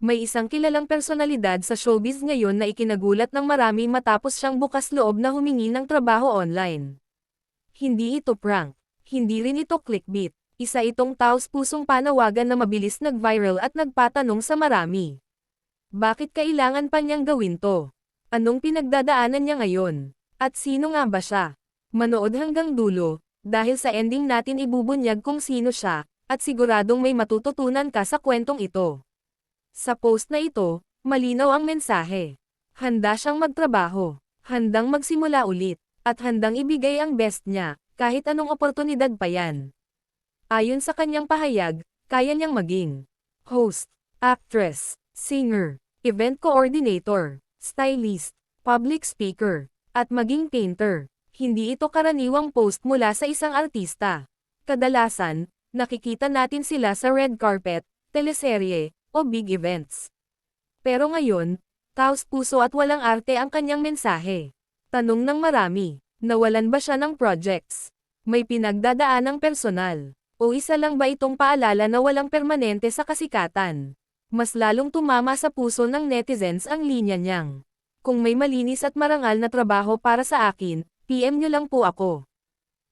May isang kilalang personalidad sa showbiz ngayon na ikinagulat ng marami matapos siyang bukas loob na humingi ng trabaho online. Hindi ito prank. Hindi rin ito clickbait. Isa itong taos-pusong panawagan na mabilis nag-viral at nagpatanong sa marami. Bakit kailangan pa niyang gawin to? Anong pinagdadaanan niya ngayon? At sino nga ba siya? Manood hanggang dulo, dahil sa ending natin ibubunyag kung sino siya, at siguradong may matututunan ka sa kwentong ito. Sa post na ito, malinaw ang mensahe. Handa siyang magtrabaho, handang magsimula ulit, at handang ibigay ang best niya, kahit anong oportunidad pa yan. Ayon sa kanyang pahayag, kaya niyang maging host, actress, singer, event coordinator, stylist, public speaker, at maging painter. Hindi ito karaniwang post mula sa isang artista. Kadalasan, nakikita natin sila sa red carpet, teleserye, o big events. Pero ngayon, taos-puso at walang arte ang kanyang mensahe. Tanong ng marami, nawalan ba siya ng projects? May pinagdadaanang personal? O isa lang ba itong paalala na walang permanente sa kasikatan? Mas lalong tumama sa puso ng netizens ang linya niyang. Kung may malinis at marangal na trabaho para sa akin, PM niyo lang po ako.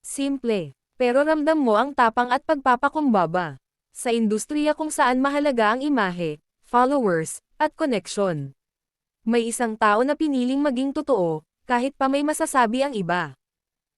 Simple, pero ramdam mo ang tapang at pagpapakumbaba. Sa industriya kung saan mahalaga ang imahe, followers, at connection. May isang tao na piniling maging totoo, kahit pa may masasabi ang iba.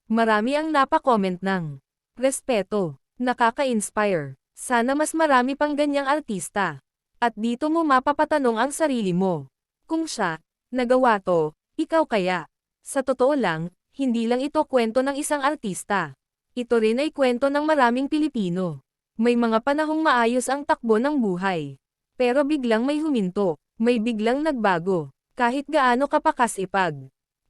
Marami ang napakomment ng respeto, nakaka-inspire. Sana mas marami pang ganyang artista. At dito mo mapapatanong ang sarili mo. Kung siya, nagawa to, ikaw kaya? Sa totoo lang, hindi lang ito kwento ng isang artista. Ito rin ay kwento ng maraming Pilipino. May mga panahong maayos ang takbo ng buhay. Pero biglang may huminto, may biglang nagbago. Kahit gaano ka pa kasipag.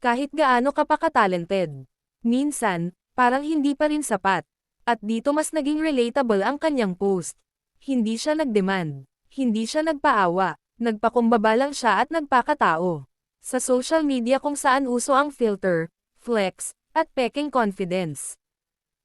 Kahit gaano ka pa ka-talented. Minsan, parang hindi pa rin sapat. At dito mas naging relatable ang kanyang post. Hindi siya nagdemand. Hindi siya nagpaawa. Nagpakumbaba lang siya at nagpakatao. Sa social media kung saan uso ang filter, flex, at peking confidence.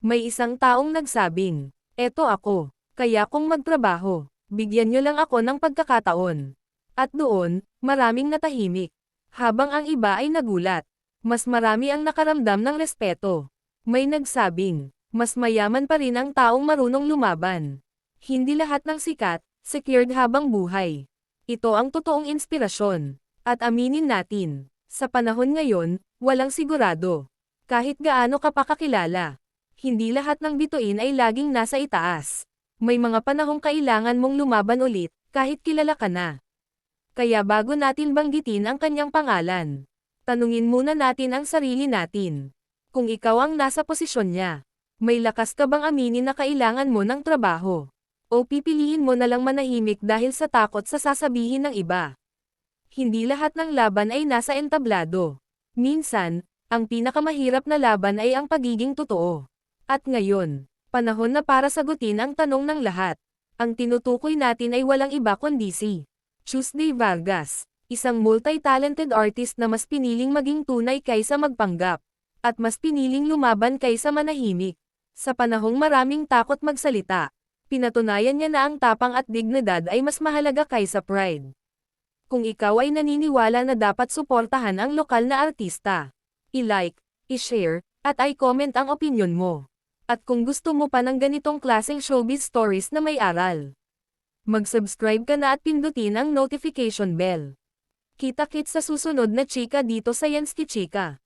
May isang taong nagsabing, eto ako, kaya kung magtrabaho, bigyan nyo lang ako ng pagkakataon. At doon, maraming natahimik. Habang ang iba ay nagulat, mas marami ang nakaramdam ng respeto. May nagsabing, mas mayaman pa rin ang taong marunong lumaban. Hindi lahat ng sikat, secured habang buhay. Ito ang totoong inspirasyon. At aminin natin, sa panahon ngayon, walang sigurado. Kahit gaano ka pa kakilala. Hindi lahat ng bituin ay laging nasa itaas. May mga panahong kailangan mong lumaban ulit, kahit kilala ka na. Kaya bago natin banggitin ang kanyang pangalan, tanungin muna natin ang sarili natin. Kung ikaw ang nasa posisyon niya, may lakas ka bang aminin na kailangan mo ng trabaho? O pipiliin mo na lang manahimik dahil sa takot sa sasabihin ng iba? Hindi lahat ng laban ay nasa entablado. Minsan, ang pinakamahirap na laban ay ang pagiging totoo. At ngayon, panahon na para sagutin ang tanong ng lahat. Ang tinutukoy natin ay walang iba kundi si Tuesday Vargas, isang multi-talented artist na mas piniling maging tunay kaysa magpanggap. At mas piniling lumaban kaysa manahimik. Sa panahong maraming takot magsalita, pinatunayan niya na ang tapang at dignidad ay mas mahalaga kaysa pride. Kung ikaw ay naniniwala na dapat suportahan ang lokal na artista, i-like, i-share, at i-comment ang opinyon mo. At kung gusto mo pa ng ganitong klaseng showbiz stories na may aral, mag-subscribe ka na at pindutin ang notification bell. Kita-kits sa susunod na chika dito sa Yansky Chika.